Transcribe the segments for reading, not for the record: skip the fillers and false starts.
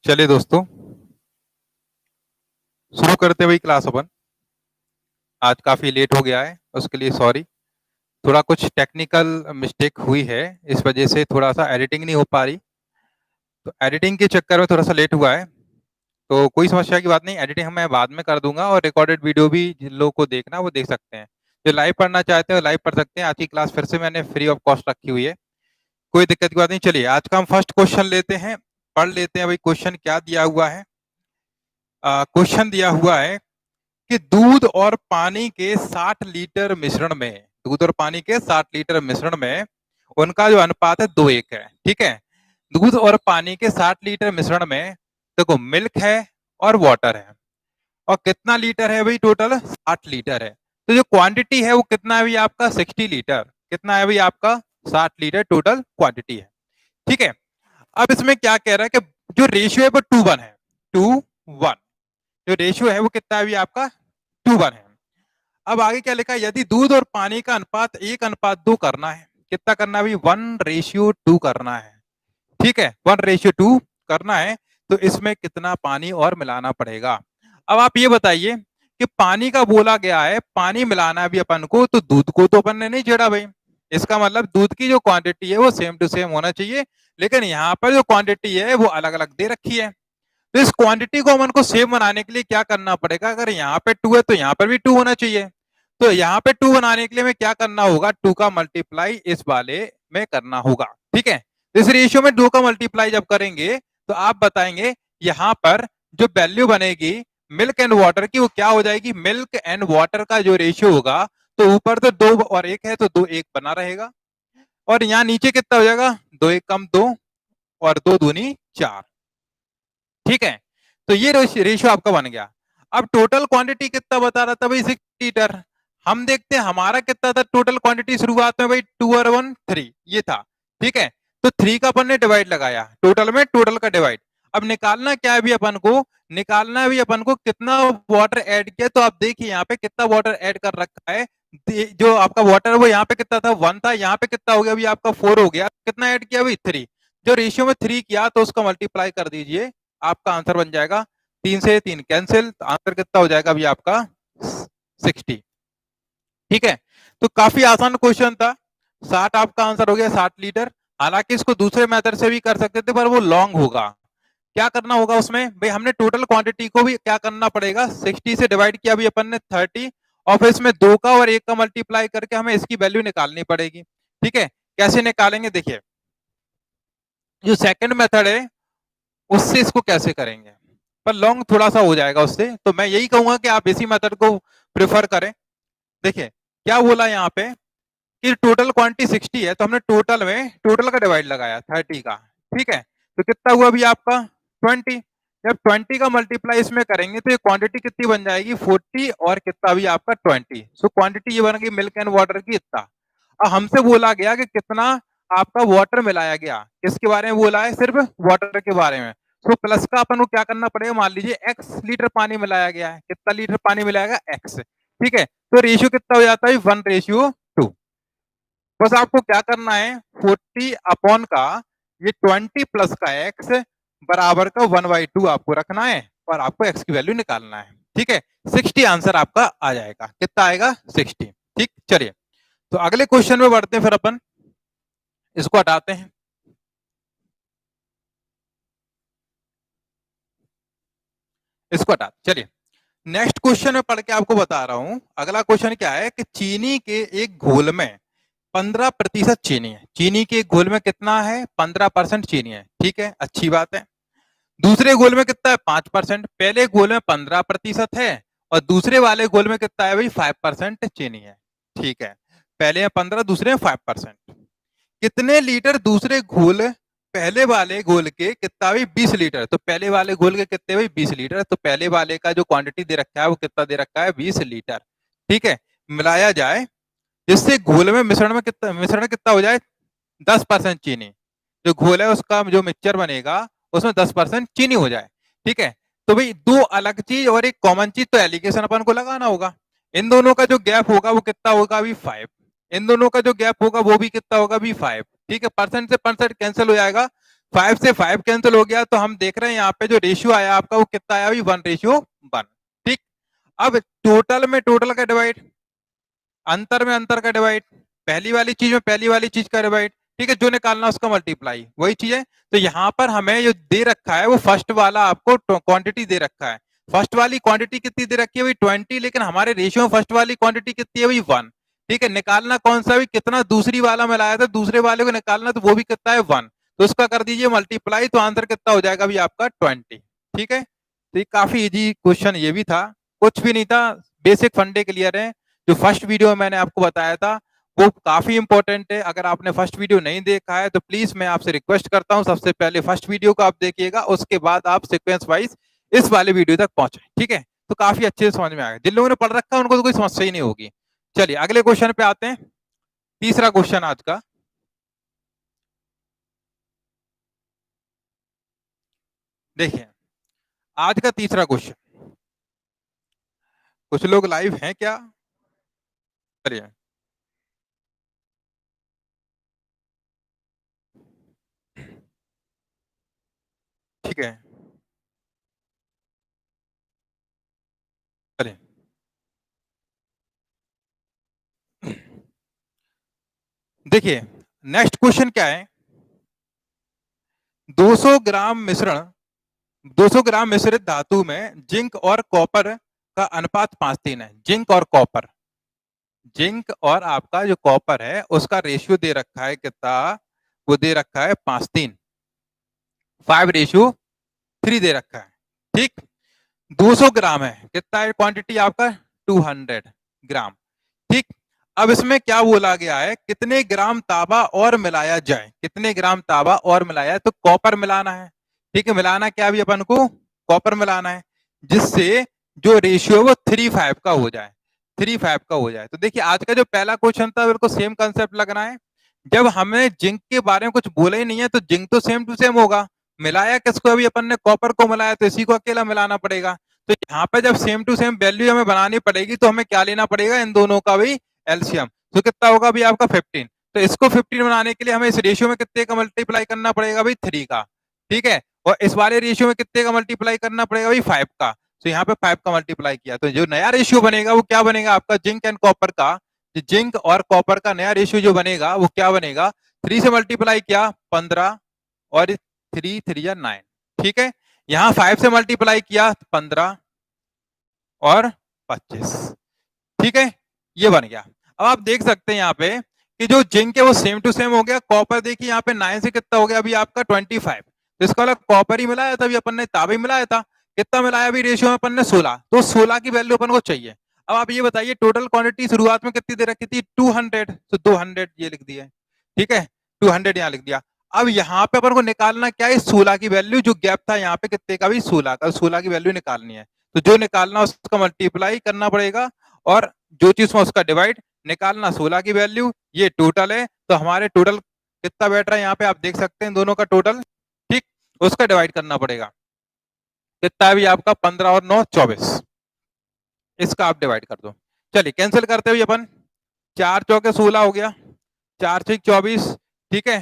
चलिए दोस्तों, शुरू करते हुए क्लास अपन। आज काफ़ी लेट हो गया है, उसके लिए सॉरी। थोड़ा कुछ टेक्निकल मिस्टेक हुई है, इस वजह से थोड़ा-सा एडिटिंग नहीं हो पा रही। तो एडिटिंग के चक्कर में थोड़ा-सा लेट हुआ है, तो कोई समस्या की बात नहीं, एडिटिंग मैं बाद में कर दूँगा और रिकॉर्डेड वीडियो भी जिन लोगों को देखना है, वो देख सकते हैं। जो लाइव पढ़ना चाहते हैं, वो लाइव पढ़ सकते हैं। आज की क्लास फिर से मैंने फ्री ऑफ कॉस्ट रखी हुई है, कोई दिक्कत की बात नहीं। चलिए, आज का हम फर्स्ट क्वेश्चन लेते हैं, पढ़ लेते हैं भाई क्वेश्चन क्या दिया हुआ है। क्वेश्चन दिया हुआ है कि दूध और पानी के 60 लीटर मिश्रण में, दूध और पानी के 60 लीटर मिश्रण में उनका जो अनुपात है 2:1 है। ठीक है, दूध और पानी के 60 लीटर मिश्रण में देखो मिल्क है और वाटर है, और कितना लीटर है भाई? टोटल 60 लीटर है। तो जो क्वांटिटी है वो कितना है भाई? आपका 60 लीटर। कितना है भाई? आपका 60 लीटर टोटल क्वांटिटी है। ठीक है, अब इसमें क्या कह रहा है कि जो रेशियो है वो 2:1 है। 2:1 जो रेशियो है वो कितना है भाई? आपका 2:1 है। अब आगे क्या लिखा है? यदि दूध और पानी का अनुपात 1:2 करना है, कितना करना है भाई? 1:2 करना है। ठीक है, 1:2 करना है, तो इसमें कितना पानी और मिलाना पड़ेगा? अब आप ये बताइए कि पानी का बोला गया है, पानी मिलाना है भी अपन को, तो दूध को तो अपन ने नहीं छेड़ा भाई। इसका मतलब दूध की जो क्वांटिटी है वो सेम टू सेम होना चाहिए, लेकिन यहाँ पर जो क्वांटिटी है वो अलग अलग दे रखी है। तो इस क्वांटिटी को अपन को सेम बनाने के लिए क्या करना पड़ेगा? अगर यहाँ पे 2 है तो यहाँ पर भी 2 होना चाहिए। तो यहाँ पे 2 बनाने के लिए में क्या करना होगा? 2 का मल्टीप्लाई इस वाले में करना होगा। ठीक है, इस रेशियो में 2 का मल्टीप्लाई जब करेंगे तो आप बताएंगे यहाँ पर जो वैल्यू बनेगी मिल्क एंड वाटर की, वो क्या हो जाएगी? मिल्क एंड वाटर का जो रेशियो होगा, तो ऊपर तो 2 और 1 है तो 2:1 बना रहेगा, और यहाँ नीचे कितना हो जाएगा? 2:1 कम 2 और 2 दूनी 4। ठीक है, तो ये रेशियो आपका बन गया। अब टोटल क्वांटिटी कितना बता रहा था भाई? 6 लीटर। हम देखते हैं हमारा कितना था टोटल क्वांटिटी शुरुआत में भाई? 2 और 1 3 ये था। ठीक है, तो 3 का अपन ने डिवाइड लगाया टोटल में, टोटल का डिवाइड। अब निकालना क्या है भी अपन को? निकालना भी अपन को कितना वाटर ऐड किया। तो आप देखिए यहाँ पे कितना वाटर ऐड कर रखा है। जो आपका वाटर है वो यहाँ पे कितना था? 1 था, यहाँ पे कितना हो गया अभी? आपका 4 हो गया। कितना ऐड किया भाई? 3। जो रेशियो में 3 किया तो उसका मल्टीप्लाई कर दीजिए, आपका आंसर बन जाएगा 3 से 3 कैंसिल, तो आंसर कितना हो जाएगा अभी? आपका 60। ठीक है, तो काफी आसान क्वेश्चन था। 60 आपका आंसर हो गया, 60 लीटर। हालांकि इसको दूसरे मेथड से भी कर सकते थे, पर वो लॉन्ग होगा। क्या करना होगा उसमें भाई? हमने टोटल क्वांटिटी को भी क्या करना पड़ेगा? 60 से डिवाइड किया अभी अपन ने 30, और फिर इसमें 2 का और 1 का मल्टीप्लाई करके हमें इसकी वैल्यू निकालनी पड़ेगी। ठीक है, कैसे निकालेंगे? देखिए, जो सेकंड मेथड है उससे इसको कैसे करेंगे, पर लॉन्ग थोड़ा सा हो जाएगा उससे, तो मैं यही कहूंगा कि आप इसी मेथड को प्रेफर करें। देखिए क्या बोला यहाँ पे कि टोटल क्वांटिटी 60 है, तो हमने टोटल में टोटल का डिवाइड लगाया 30 का। ठीक है, तो कितना हुआ अभी आपका? 20। जब 20 का मल्टीप्लाई इसमें करेंगे तो ये क्वांटिटी कितनी बन जाएगी? 40, और कितना अभी आपका? 20। सो क्वांटिटी ये बन गई मिल्क एंड वाटर की इतना। अब हमसे बोला गया कि कितना आपका वाटर मिलाया गया। किसके बारे में बोला है? सिर्फ वाटर के बारे में। तो प्लस का अपन को क्या करना पड़ेगा? मान लीजिए x लीटर पानी मिलाया गया है। कितना लीटर पानी मिलाएगा? x। ठीक है, तो रेशियो कितना हो जाता है? 1:2। बस आपको क्या करना है? 40 अपॉन का ये 20 प्लस का x बराबर का 1/2 आपको रखना है, और आपको x की वैल्यू निकालना है। ठीक है, 60 आंसर आपका आ जाएगा। कितना आएगा? 60। ठीक, चलिए तो अगले क्वेश्चन में बढ़ते हैं, फिर अपन इसको हटाते हैं। इसको हटाते, चलिए नेक्स्ट क्वेश्चन में पढ़ के आपको बता रहा हूं। अगला क्वेश्चन क्या है कि चीनी के एक घोल में 15% चीनी है। चीनी के एक घोल में कितना है? 15% चीनी है। ठीक है, अच्छी बात है। दूसरे घोल में कितना है? 5%। पहले घोल में 15% है, और दूसरे वाले घोल में कितना है भाई? 5% चीनी है। ठीक है, पहले में 15, दूसरे में 5%। कितने लीटर दूसरे घोल पहले वाले घोल के? कितना भाई? 20 लीटर। तो पहले वाले घोल के कितने भाई? 20 लीटर। तो पहले वाले का जो क्वांटिटी दे रखा है वो कितना दे रखा है? 20 लीटर। ठीक है, मिलाया जाए जिससे घोल में मिश्रण कितना हो जाए? 10% चीनी। जो घोल है उसका जो मिक्सचर बनेगा उसमें 10% चीनी हो जाए। ठीक है, तो भाई दो अलग चीज और एक कॉमन चीज, तो एलिगेशन अपन को लगाना होगा। इन दोनों का जो गैप होगा वो कितना होगा? अभी 5। इन दोनों का जो गैप होगा वो भी कितना होगा? अभी 5। ठीक है, परसेंट से परसेंट कैंसिल हो जाएगा। 5 से 5 कैंसिल हो गया, तो हम देख रहे हैं यहाँ पे जो रेशियो आया आपका वो कितना आया, 1:1। ठीक, अब टोटल में टोटल का डिवाइड, अंतर में अंतर का डिवाइड, पहली वाली चीज में पहली वाली चीज का डिवाइड, ठीक है, जो निकालना उसका मल्टीप्लाई, वही चीज है। तो यहाँ पर हमें जो दे रखा है वो फर्स्ट वाला आपको क्वांटिटी दे रखा है। फर्स्ट वाली क्वांटिटी कितनी दे रखी है भाई 20, लेकिन हमारे रेशियो में फर्स्ट वाली क्वांटिटी कितनी है भाई 1। ठीक है, निकालना कौन सा भी, कितना दूसरी वाला मिलाया था, दूसरे वाले को निकालना, तो वो भी कितना है 1, तो उसका कर दीजिए मल्टीप्लाई, तो आंसर कितना हो जाएगा भाई आपका 20। ठीक है, तो ये काफी इजी क्वेश्चन ये भी था, कुछ भी नहीं था, बेसिक फंडे क्लियर है। जो फर्स्ट वीडियो में मैंने आपको बताया था वो काफी इंपॉर्टेंट है। अगर आपने फर्स्ट वीडियो नहीं देखा है तो प्लीज मैं आपसे रिक्वेस्ट करता हूं सबसे पहले फर्स्ट वीडियो को आप देखिएगा, उसके बाद आप सीक्वेंस वाइज इस वाले वीडियो तक पहुंचे। ठीक है, तो काफी अच्छे से समझ में आएगा, जिन लोगों ने पढ़ रखा है उनको तो कोई समस्या ही नहीं होगी। चलिए अगले क्वेश्चन पे आते हैं, तीसरा क्वेश्चन आज का। देखिए आज का तीसरा क्वेश्चन, कुछ लोग लाइव हैं क्या? चलिए ठीक है, चलिए देखिए नेक्स्ट क्वेश्चन क्या है, 200 ग्राम मिश्रण 200 ग्राम मिश्रित धातु में जिंक और कॉपर का अनुपात 5:3 है। जिंक और कॉपर, जिंक और आपका जो कॉपर है उसका रेशियो दे रखा है कितना, वो दे रखा है 5:3, 5:3 दे रखा है। ठीक, 200 ग्राम है, कितना है क्वांटिटी आपका 200 ग्राम। ठीक, अब इसमें क्या बोला गया है, कितने ग्राम तांबा और मिलाया जाए, कितने ग्राम तांबा और मिलाया है, तो कॉपर मिलाना है। ठीक है, मिलाना क्या भी अपन को, कॉपर मिलाना है, जिससे जो रेशियो वो 3:5 का हो जाए, 3:5 का हो जाए। तो देखिए आज का जो पहला क्वेश्चन था बिल्कुल सेम कंसेप्ट लग रहा है। जब हमें जिंक के बारे में कुछ बोला ही नहीं है तो जिंक तो सेम टू सेम होगा, मिलाया किसको, अभी अपन ने कॉपर को मिलाया तो इसी को अकेला मिलाना पड़ेगा। तो यहाँ पे जब सेम टू सेम वैल्यू हमें बनानी पड़ेगी तो हमें क्या लेना पड़ेगा, इन दोनों का भी एलसीएम। तो कितना होगा अभी आपका 15, तो इसको 15 बनाने के लिए हमें इस रेशियो में कितने का मल्टीप्लाई करना पड़ेगा भाई 3 का। ठीक है, और इस वाले रेशियो में कितने का मल्टीप्लाई करना पड़ेगा भाई 5 का। तो यहाँ पे 5 का मल्टीप्लाई किया तो जो नया रेशियो बनेगा वो क्या बनेगा आपका, जिंक एंड कॉपर का, जिंक और कॉपर का नया रेशियो जो बनेगा वो क्या बनेगा, 3 से मल्टीप्लाई किया 15 और 3 3 या 9। ठीक है, यहाँ 5 से मल्टीप्लाई किया 15 और 25। ठीक है, ये बन गया। अब आप देख सकते हैं यहाँ पे कि जो जिंक है वो सेम टू सेम हो गया, कॉपर देखिए यहाँ पे 9 से कितना हो गया अभी आपका 25, तो इसका वाला कॉपर ही मिलाया था, अभी अपन ने तांबा ही मिलाया था, कितना मिलाया अभी रेशियो में अपन ने 16, तो 16 की वैल्यू अपन को चाहिए। अब आप ये बताइए टोटल क्वांटिटी शुरुआत में कितनी दे रखी थी 200, तो 200 ये लिख दिया। ठीक है, 200 यहाँ लिख दिया। अब यहाँ पे अपन को निकालना क्या है, 16 की वैल्यू, जो गैप था यहाँ पे कितने का भी 16 का, 16 की वैल्यू निकालनी है। तो जो निकालना उसका मल्टीप्लाई करना पड़ेगा और जो चीज में उसका डिवाइड, निकालना 16 की वैल्यू, ये टोटल है, तो हमारे टोटल कितना बैठ रहा है यहाँ पे आप देख सकते हैं दोनों का टोटल। ठीक, उसका डिवाइड करना पड़ेगा, कितना है भी आपका 15 और 9 24, इसका आप डिवाइड कर दो। चलिए कैंसिल करते हुए अपन, 4 चौके 16 हो गया, 4 6 24। ठीक है,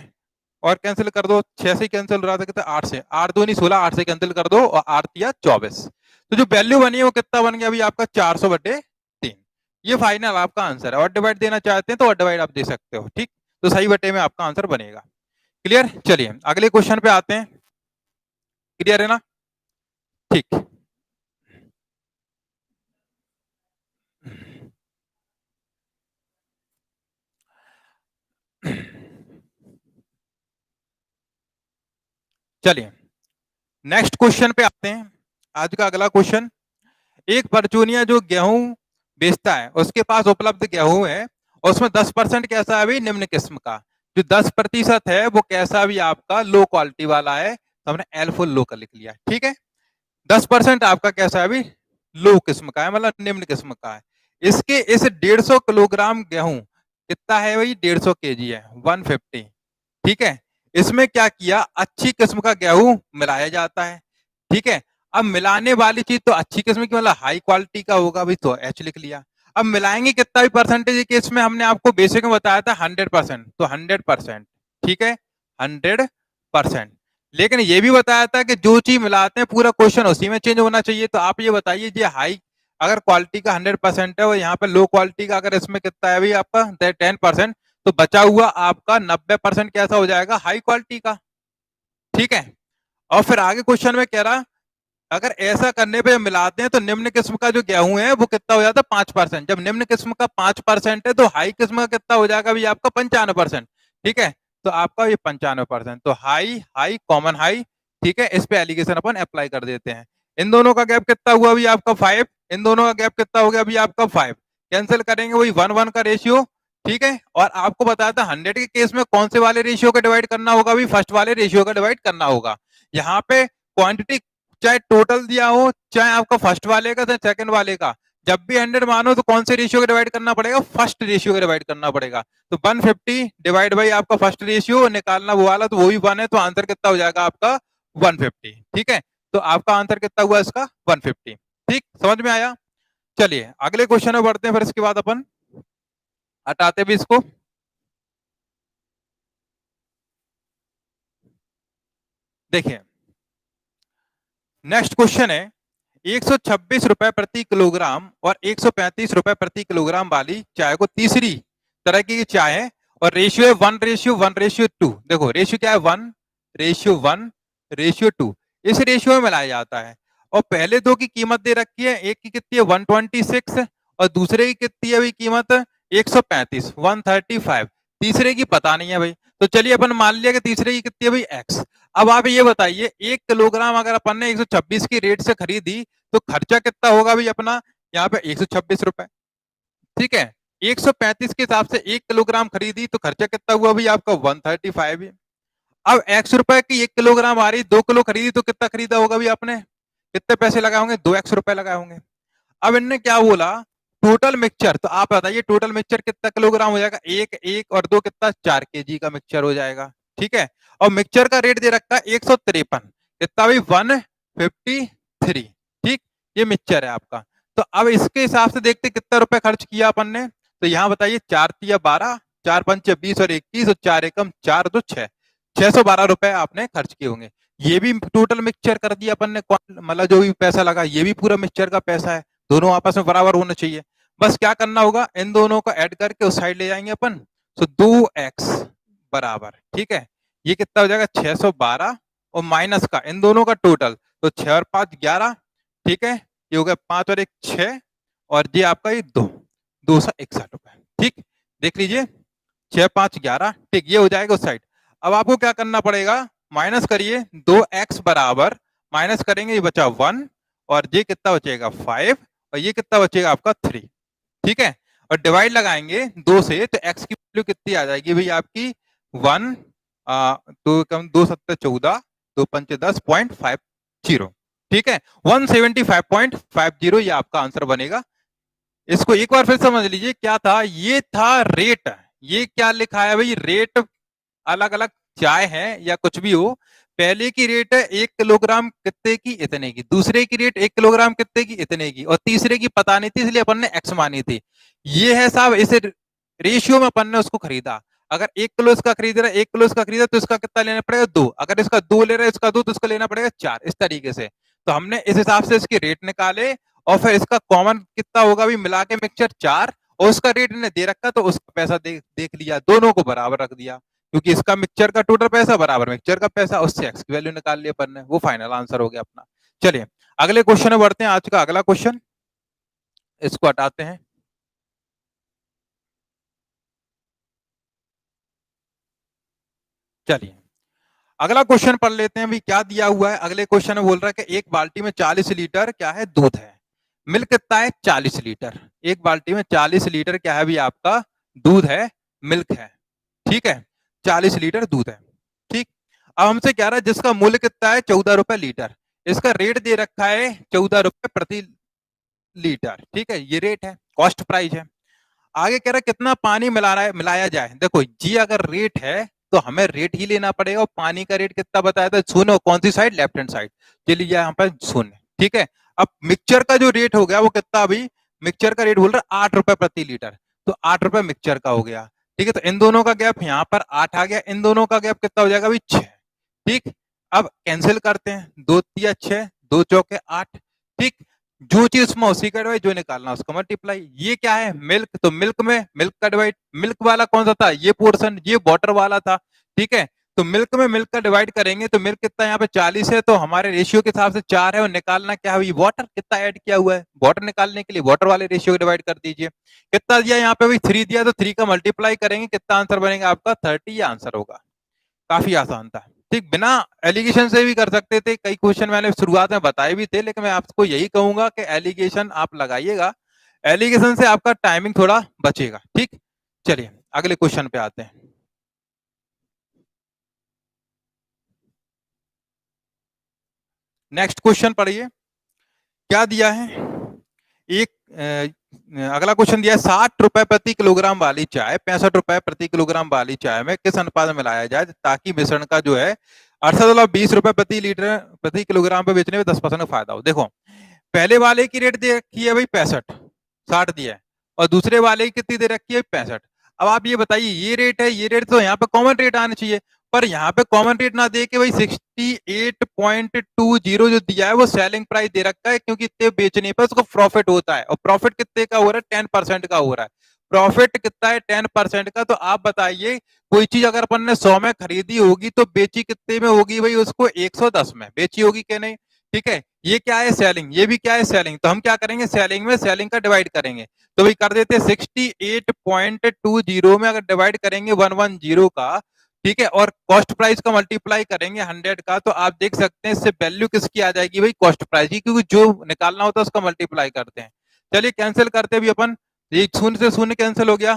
और कैंसिल कर दो, 6 से कैंसिल हो रहा था, कितना 8 से, 8 2 नहीं 16, 8 से कैंसिल कर दो और 8 या 24, तो जो वैल्यू बनी है वो कितना बन गया अभी आपका 400/3। ये फाइनल आपका आंसर है, और डिवाइड देना चाहते हैं तो और डिवाइड आप दे सकते हो। ठीक, तो सही बटे में आपका आंसर बनेगा। क्लियर, चलिए अगले क्वेश्चन पे आते हैं, क्लियर है ना? ठीक, चलिए नेक्स्ट क्वेश्चन पे आते हैं। आज का अगला क्वेश्चन, एक परचूनिया जो गेहूं बेचता है उसके पास उपलब्ध गेहूं है और उसमें 10% कैसा है अभी निम्न किस्म का, जो 10% है वो कैसा भी आपका लो क्वालिटी वाला है, तो हमने एल फुल लो का लिख लिया। ठीक है, 10% आपका कैसा है अभी लो किस्म का है, मतलब निम्न किस्म का है। इसके इस 150 किलोग्राम गेहूं कितना है भाई 150 केजी है, 150। ठीक है, इसमें क्या किया, अच्छी किस्म का गेहूं मिलाया जाता है। ठीक है, अब मिलाने वाली चीज तो अच्छी किस्म की मतलब हाई क्वालिटी का होगा भी, तो एच लिख लिया। अब मिलाएंगे कितना भी परसेंटेज के, इसमें हमने आपको बेसिक में बताया था 100%, तो 100%। ठीक है, 100%। लेकिन ये भी बताया था कि जो चीज मिलाते हैं पूरा क्वेश्चन उसी में चेंज होना चाहिए। तो आप ये बताइए, ये हाई अगर क्वालिटी का 100% है और यहाँ पे लो क्वालिटी का अगर इसमें कितना है भाई आपका 10%, तो बचा हुआ आपका 90% कैसा हो जाएगा, हाई क्वालिटी का। ठीक है। और फिर आगे क्वेश्चन में कह रहा, अगर ऐसा करने पे मिलाते हैं तो निम्न किस्म का जो गेहूं है वो कितना हो जाता है 5%। जब निम्न किस्म का 5% है तो हाई किस्म का कितना हो जाएगा भाई आपका 95%। ठीक है। तो आपका ये 95%, तो हाई हाई कॉमन हाई। ठीक है, इस पे एलिगेशन अपन अप्लाई कर देते हैं। इन दोनों का गैप कितना हुआ अभी आपका 5, इन दोनों का गैप कितना हो गया अभी आपका 5। कैंसिल करेंगे वही 1:1 का रेशियो। ठीक है। और आपको बताया था 100 के केस में कौन से वाले रेशियो का डिवाइड करना होगा, अभी फर्स्ट वाले रेशियो का डिवाइड करना होगा। यहाँ पे क्वांटिटी चाहे टोटल दिया हो, चाहे आपका फर्स्ट वाले का चाहे सेकंड वाले का, जब भी 100 मानो तो कौन से रेशियो का डिवाइड करना पड़ेगा, फर्स्ट रेशियो का डिवाइड करना पड़ेगा। तो 150 डिवाइड बाई आपका फर्स्ट रेशियो निकालना वो वाला, तो वो भी 1 है, तो आंसर कितना हो जाएगा आपका 150। ठीक है। तो आपका आंसर कितना हुआ इसका 150। ठीक, समझ में आया। चलिए अगले क्वेश्चन में बढ़ते हैं, फिर इसके बाद अपन हटाते भी इसको। देखिए नेक्स्ट क्वेश्चन है, 126 रुपए प्रति किलोग्राम और 135 रुपए प्रति किलोग्राम वाली चाय को तीसरी तरह की चाय है और रेशियो है 1:1:2। देखो रेशियो क्या है, 1:1:2। इस रेशियो में मिलाया जाता है और पहले दो की कीमत दे रखी है, एक की कितनी है 126 और दूसरे की कितनी है भाई कीमत 135 135। तीसरे की पता नहीं है भाई, तो चलिए अपन मान लिया कि तीसरे की कितनी है भाई एक्स। अब आप ये बताइए 1 किलोग्राम अगर अपन ने 126 की रेट से खरीदी तो खर्चा कितना होगा भाई अपना यहाँ पे 126 रुपए। ठीक है। 135 के हिसाब से 1 किलोग्राम खरीदी तो खर्चा कितना हुआ भाई आपका 135। अब एक्स रुपए की 1 किलोग्राम आ रही, 2 किलो खरीदी तो कितना खरीदा होगा भाई आपने, कितने पैसे लगाए होंगे, 2 एक्स रुपए लगाए होंगे। अब इनने क्या बोला, टोटल मिक्सचर, तो आप बताइए टोटल मिक्सचर कितना किलोग्राम हो जाएगा, एक एक और दो कितना 4 kg का मिक्सचर हो जाएगा। ठीक है। और मिक्सचर का रेट दे रखा है 153, कितना भाई 153। ठीक, ये मिक्सचर है आपका। तो अब इसके हिसाब से देखते कितना रुपए खर्च किया अपन ने, तो यहाँ बताइए 4×3=12, 4×5=20 और 21 और 4×1=4 612 रुपए आपने खर्च किए होंगे। ये भी टोटल मिक्सचर कर दिया अपन ने, मतलब जो भी पैसा लगा ये भी पूरा मिक्सचर का पैसा है, दोनों आपस में बराबर होना चाहिए। बस क्या करना होगा, इन दोनों को ऐड करके उस साइड ले जाएंगे अपन, तो 2x बराबर। ठीक है, ये कितना हो जाएगा 612 और माइनस का इन दोनों का टोटल, तो 6 और 5 11। ठीक है, ये हो गया 5 और 1 6 और ये आपका ये 261 रुपए। ठीक, देख लीजिए 6 5 11। ठीक, ये हो जाएगा उस साइड। अब आपको क्या करना पड़ेगा, माइनस करिए 2x बराबर, माइनस करेंगे ये बचा 1 और ये कितना बचेगा 5 और ये कितना बचेगा आपका 3। ठीक है, और डिवाइड लगाएंगे 2 से तो x की वैल्यू कितनी आ जाएगी भाई आपकी 1 2 7 14 2 5 10.50। ठीक है, 175.50 ये आपका आंसर बनेगा। इसको एक बार फिर समझ लीजिए क्या था, ये था रेट। ये क्या लिखा है भाई, रेट अलग अलग चाय है या कुछ भी हो, पहले की रेट है 1 किलोग्राम कितने की इतने की, दूसरे की रेट 1 किलोग्राम कितने की इतने की, और तीसरे की पता नहीं थी इसलिए अपन ने एक्स मानी थी। ये है साहब, इसे रेशियो में अपन ने उसको खरीदा। अगर 1 किलो इसका खरीद रहा है, 1 किलो इसका खरीदा तो इसका कितना लेना पड़ेगा 2, अगर इसका 2 ले रहा है इसका 2 तो इसका लेना पड़ेगा 4, इस तरीके से। तो हमने इस हिसाब से इसके रेट निकाले और फिर इसका कॉमन कितना होगा भी मिला के मिक्सचर 4 और उसका रेट इन्हें दे रखा तो उसका पैसा देख लिया, दोनों को बराबर रख दिया क्योंकि इसका मिक्सचर का टोटल पैसा बराबर मिक्सचर का पैसा, उससे एक्स की वैल्यू निकाल लिया अपन ने, वो फाइनल आंसर हो गया अपना। चलिए अगले क्वेश्चन में बढ़ते हैं, आज का अगला क्वेश्चन, इसको हटाते हैं। चलिए अगला क्वेश्चन पढ़ लेते हैं, भी क्या दिया हुआ है। अगले क्वेश्चन में बोल रहा है कि एक बाल्टी में 40 लीटर क्या है दूध है, मिल्क कितना है 40 लीटर। एक बाल्टी में 40 लीटर क्या है भी आपका दूध है, मिल्क है। ठीक है, 40 लीटर दूध है। ठीक, अब हमसे कह रहा है जिसका मूल्य कितना है 14 रुपए लीटर, इसका रेट दे रखा है 14 रुपए प्रति लीटर। ठीक है, ये रेट है, कॉस्ट प्राइस है। आगे कह रहा है कितना पानी मिलाया जाए। देखो जी अगर रेट है तो हमें रेट ही लेना पड़ेगा, और पानी का रेट कितना बताया था 0, कौन सी साइड लेफ्ट हैंड साइड, चलिए यहाँ पर 0। ठीक है, अब मिक्सचर का जो रेट हो गया वो कितना, अभी मिक्सचर का रेट बोल रहा है 8 रुपए प्रति लीटर, तो 8 रुपए मिक्सचर का हो गया। ठीक है, तो इन दोनों का गैप यहाँ पर 8 आ गया, इन दोनों का गैप कितना हो जाएगा अभी 6। ठीक, अब कैंसिल करते हैं, 2 तिया 6, 2 चौके 8, ठीक। जो चीज उसमें उसी का डिवाइड, जो निकालना उसका मल्टीप्लाई। ये क्या है, मिल्क, तो मिल्क में मिल्क का डिवाइड, मिल्क वाला कौन सा था, ये पोर्शन, ये वाटर वाला था, ठीक है। तो मिल्क में मिल्क का डिवाइड करेंगे तो मिल्क कितना यहाँ पे 40 है, तो हमारे रेशियो के हिसाब से 4 है, और निकालना क्या है, वाटर कितना ऐड किया हुआ है, वाटर निकालने के लिए वाटर वाले रेशियो को डिवाइड कर दीजिए। कितना दिया यहाँ पे, 3 दिया, तो 3 का मल्टीप्लाई करेंगे, कितना आंसर बनेगा आपका 30, ये आंसर होगा। काफी आसान था, ठीक। बिना एलिगेशन से भी कर सकते थे, कई क्वेश्चन मैंने शुरुआत में बताए भी थे, लेकिन मैं आपको यही कहूंगा कि एलिगेशन आप लगाइएगा, एलिगेशन से आपका टाइमिंग थोड़ा बचेगा, ठीक। चलिए अगले क्वेश्चन पे आते हैं। नेक्स्ट क्वेश्चन पढ़िए, क्या दिया है, एक अगला क्वेश्चन दिया है, 60 रुपए प्रति किलोग्राम वाली चाय 65 रुपए प्रति किलोग्राम वाली चाय में किस अनुपात में मिलाया जाए ताकि मिश्रण का जो है 68.20 रुपए प्रति लीटर प्रति किलोग्राम पे बेचने में 10% का फायदा हो। देखो, पहले वाले की रेट दे रखी है भाई 65, 60 दिया है, और दूसरे वाले की कितनी दे रखी है 65। अब आप ये बताइए, ये रेट है, ये रेट, तो यहाँ पे कॉमन रेट आना चाहिए, पर यहाँ पे कॉमन रेट ना दे के भाई 68.20 जो दिया है वो सेलिंग प्राइस दे रखा है, क्योंकि इतने बेचने पर उसको प्रॉफिट होता है, और प्रॉफिट कितने का हो रहा है, 10% का हो रहा है। प्रॉफिट कितना है, 10% का। तो आप बताइए, कोई चीज अगर अपन ने 100 में खरीदी होगी तो बेची कितने में होगी भाई, उसको 110 में बेची होगी क्या नहीं, ठीक है। ये क्या है, सेलिंग, ये भी क्या है, सेलिंग। तो हम क्या करेंगे, सेलिंग में सेलिंग का डिवाइड करेंगे, तो भाई कर देते 68.20 में अगर डिवाइड करेंगे 110 का, ठीक है, और कॉस्ट प्राइस का मल्टीप्लाई करेंगे 100 का, तो आप देख सकते हैं इससे वैल्यू किसकी आ जाएगी भाई, कॉस्ट प्राइस की, क्योंकि जो निकालना होता है उसका मल्टीप्लाई करते हैं। चलिए कैंसिल करते भी अपन, ये शून्य से शून्य कैंसिल हो गया,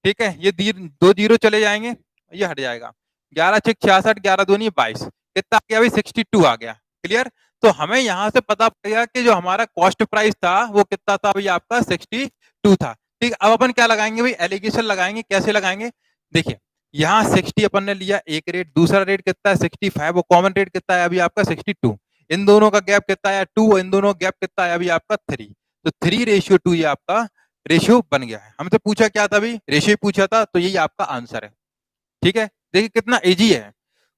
ठीक है, ये 2 जीरो चले जाएंगे, ये हट जाएगा, 11 6 66, 11 दूनी 22, कितना आ गया भाई 62 आ गया। क्लियर। तो हमें यहां से पता पड़ेगा कि जो हमारा कॉस्ट प्राइस था वो कितना था भाई, आपका 62 था, ठीक। अब अपन क्या लगाएंगे भाई, एलिगेशन लगाएंगे। कैसे लगाएंगे, देखिए, यहाँ 60 अपन ने लिया एक रेट, दूसरा रेट कितना है 65, वो कॉमन रेट कितना है अभी आपका 62, इन दोनों का गैप कितना है 2, इन दोनों का गैप कितना है अभी आपका 3, तो 3:2 ये आपका रेशियो बन गया है। हमसे पूछा क्या था अभी, रेशियो पूछा था, तो यही आपका आंसर है, ठीक है। देखिए कितना इजी है,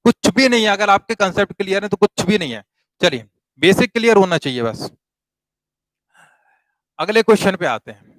कुछ भी नहीं है, अगर आपके कंसेप्ट क्लियर है तो कुछ भी नहीं है। चलिए, बेसिक क्लियर होना चाहिए बस। अगले क्वेश्चन पे आते हैं।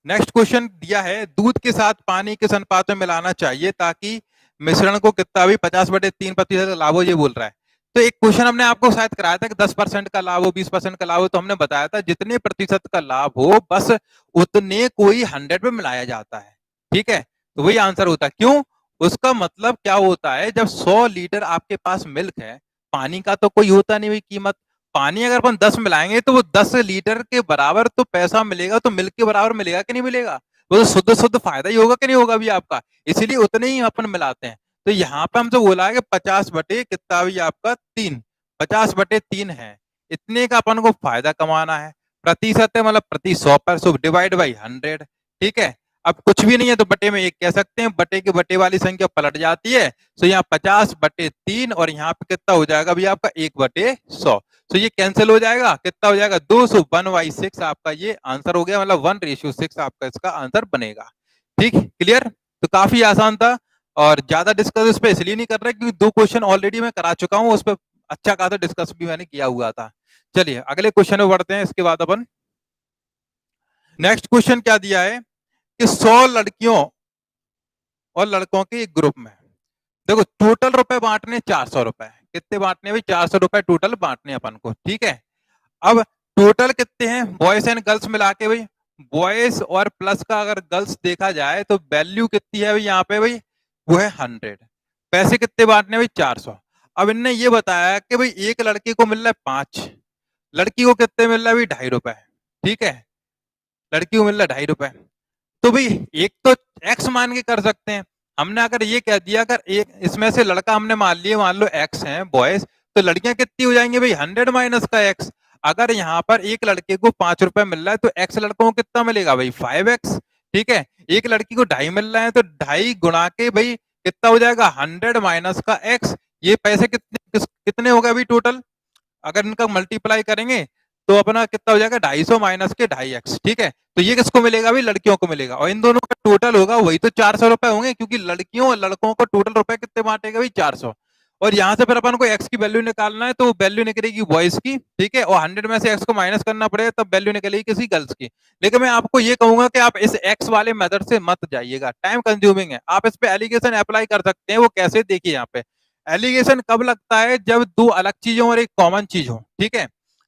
नेक्स्ट क्वेश्चन दिया है, दूध के साथ पानी किस अनुपात में मिलाना चाहिए ताकि मिश्रण को कितना भी 50/3% लाभ हो, ये बोल रहा है। तो एक क्वेश्चन हमने आपको शायद कराया था कि 10% का लाभ हो, 20% का लाभ हो, तो हमने बताया था जितने प्रतिशत का लाभ हो बस उतने को ही 100 में मिलाया जाता है, ठीक है। तो वही आंसर होता है। क्यों, उसका मतलब क्या होता है, जब 100 लीटर आपके पास मिल्क है, पानी का तो कोई होता नहीं कीमत, पानी अगर अपन 10 मिलाएंगे तो वो 10 लीटर के बराबर तो पैसा मिलेगा, तो मिल्क के बराबर मिलेगा कि नहीं मिलेगा, वो तो शुद्ध शुद्ध फायदा ही होगा कि नहीं होगा भी आपका, इसीलिए उतने ही अपन मिलाते हैं। तो यहाँ पे हमसे बोला है कि 50 बटे कितना भी आपका 3, 50/3 है, इतने का अपन को फायदा कमाना है। प्रतिशत है मतलब प्रति 100 पर, सो डिवाइड बाई 100, ठीक है। अब कुछ भी नहीं है तो बटे में 1 कह सकते हैं, बटे के बटे वाली संख्या पलट जाती है, तो यहाँ 50/3, और यहाँ पे कितना हो जाएगा भी आपका 1/100, तो ये कैंसिल हो जाएगा, कितना हो जाएगा 200, 1/6 आपका ये आंसर हो गया, मतलब 1:6 आपका इसका आंसर बनेगा, ठीक। क्लियर। तो काफी आसान था, और ज्यादा डिस्कस इस पे इसलिए नहीं कर रहे क्योंकि 2 क्वेश्चन ऑलरेडी मैं करा चुका हूं, उस पर अच्छा खासा डिस्कस भी मैंने किया हुआ था। चलिए अगले क्वेश्चन में बढ़ते हैं, इसके बाद अपन नेक्स्ट क्वेश्चन क्या दिया है कि 100 लड़कियों और लड़कों के एक ग्रुप में, देखो टोटल रुपए बांटने 400 रुपए, कितने बांटने भाई 400 रुपए टोटल बांटने अपन को, ठीक है। अब टोटल कितने हैं बॉयज एंड गर्ल्स मिला के भाई, बॉयज और प्लस का अगर गर्ल्स देखा जाए तो वैल्यू कितनी है भाई यहाँ पे भाई, वो है 100, पैसे कितने बांटने भाई 400। अब इनने ये बताया कि भाई एक लड़की को मिल रहा है 5, लड़की को कितने मिल रहा है भाई 2.5 रुपए, ठीक है, लड़की को मिल रहा है 2.5 रुपए। तो भाई एक तो एक्स मान के कर सकते हैं, हमने अगर ये कह दिया अगर एक इसमें से लड़का हमने मान लिया, मान लो एक्स है बॉयज, तो लड़कियां कितनी हो जाएंगी भाई 100 माइनस का एक्स। अगर यहाँ पर एक लड़के को 5 रुपए मिल रहा है तो एक्स लड़कों को कितना मिलेगा भाई 5x, ठीक है। एक लड़की को 2.5 मिल रहा है तो 2.5 गुणा के भाई कितना हो जाएगा 100 माइनस का एक्स, ये पैसे कितने कितने होगा भाई टोटल, अगर इनका मल्टीप्लाई करेंगे तो अपना कितना हो जाएगा 250 माइनस के 2.5x, ठीक है। तो ये किसको मिलेगा भाई, लड़कियों को मिलेगा, और इन दोनों का टोटल होगा वही तो 400 रुपए होंगे, क्योंकि लड़कियों और लड़कों को टोटल रुपए कितने बांटेगा भाई 400। और यहाँ से फिर अपन को x की वैल्यू निकालना है, तो वैल्यू निकलेगी बॉयज की, ठीक है, और 100 में से x को माइनस करना पड़ेगा, तब वैल्यू निकलेगी किसी गर्ल्स की। लेकिन मैं आपको ये कहूंगा कि आप इस x वाले मेथड से मत जाइएगा, टाइम कंज्यूमिंग है। आप इस पे एलिगेशन अप्लाई कर सकते हैं, वो कैसे देखिए यहाँ पे। एलिगेशन कब लगता है, जब दो अलग चीजों और एक कॉमन चीज हो, ठीक है।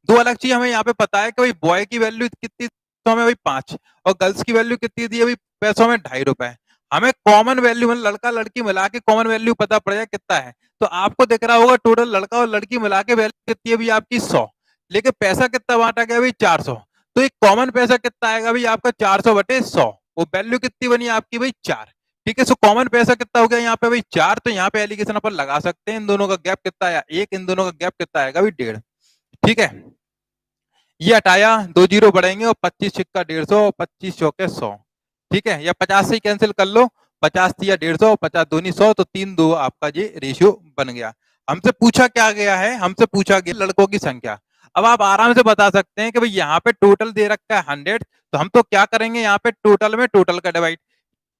दो अलग चीज हमें यहाँ पे पता है कि भाई बॉय की वैल्यू कितनी पैसों में भाई 5, और गर्ल्स की वैल्यू कितनी दी है भाई पैसों में 2.5 रुपए। हमें कॉमन वैल्यू मतलब लड़का लड़की मिला के कॉमन वैल्यू पता पड़ जाए कितना है, तो आपको दिख रहा होगा टोटल लड़का और लड़की मिला के वैल्यू कितनी है भाई आपकी 100, लेकिन पैसा कितना बांटा गया भाई 400। तो एक कॉमन पैसा कितना आएगा भाई आपका 400/100, वो वैल्यू कितनी बनी आपकी भाई 4, ठीक है। सो कॉमन पैसा कितना हो गया यहाँ पे भाई 4, तो यहाँ पे एलिगेशन अपन लगा सकते हैं, इन दोनों का गैप कितना आया 1, इन दोनों का गैप कितना आएगा भाई 1.5, ठीक है। ये हटाया, 2 जीरो बढ़ेंगे, और 25 छिक्का 150, और 25 चौके 100, ठीक है। या 50 से ही कैंसिल कर लो, 50 दिया 150, 50 दूनी 100, तो 3-2 आपका ये रेशियो बन गया। हमसे पूछा क्या गया है, हमसे पूछा गया लड़कों की संख्या। अब आप आराम से बता सकते हैं कि भाई यहाँ पे टोटल दे रखा है 100, तो हम तो क्या करेंगे यहाँ पे टोटल में टोटल का डिवाइड,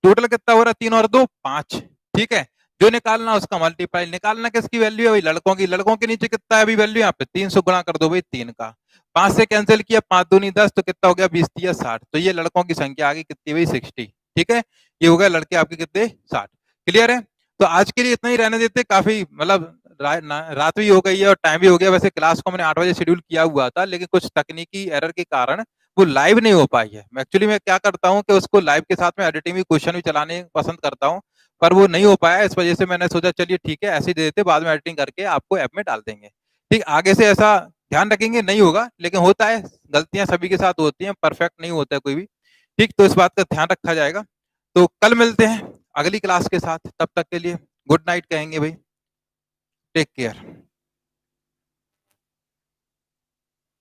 टोटल कितना हो रहा है 3 और 2 5, ठीक है। जो निकालना उसका मल्टीप्लाई, निकालना किसकी वैल्यू है भाई लड़कों की, लड़कों के नीचे कितना है अभी वैल्यू यहाँ पे 300 गुणा कर दो भाई 3 का, 5 से कैंसिल किया, 5 दूनी 10, तो कितना हो गया 20 दिया 60, तो ये लड़कों की संख्या आ गई कितनी भाई 60, ठीक है। ये हो गया लड़के आपके कितने 60, क्लियर है। तो आज के लिए इतना ही रहने देते, काफी मतलब रात भी हो गई है और टाइम भी हो गया। वैसे क्लास को मैंने 8 बजे शेड्यूल किया हुआ था, लेकिन कुछ तकनीकी एरर के कारण वो लाइव नहीं हो पाई है। एक्चुअली मैं क्या करता हूँ कि उसको लाइव के साथ में एडिटिंग भी क्वेश्चन भी चलाने पसंद करता हूँ, पर वो नहीं हो पाया, इस वजह से मैंने सोचा चलिए ठीक है ऐसे ही दे देते, बाद में एडिटिंग करके आपको ऐप में डाल देंगे, ठीक। आगे से ऐसा ध्यान रखेंगे, नहीं होगा, लेकिन होता है, गलतियां सभी के साथ होती हैं, परफेक्ट नहीं होता है कोई भी, ठीक। तो इस बात का ध्यान रखा जाएगा। तो कल मिलते हैं अगली क्लास के साथ, तब तक के लिए गुड नाइट कहेंगे भाई, टेक केयर।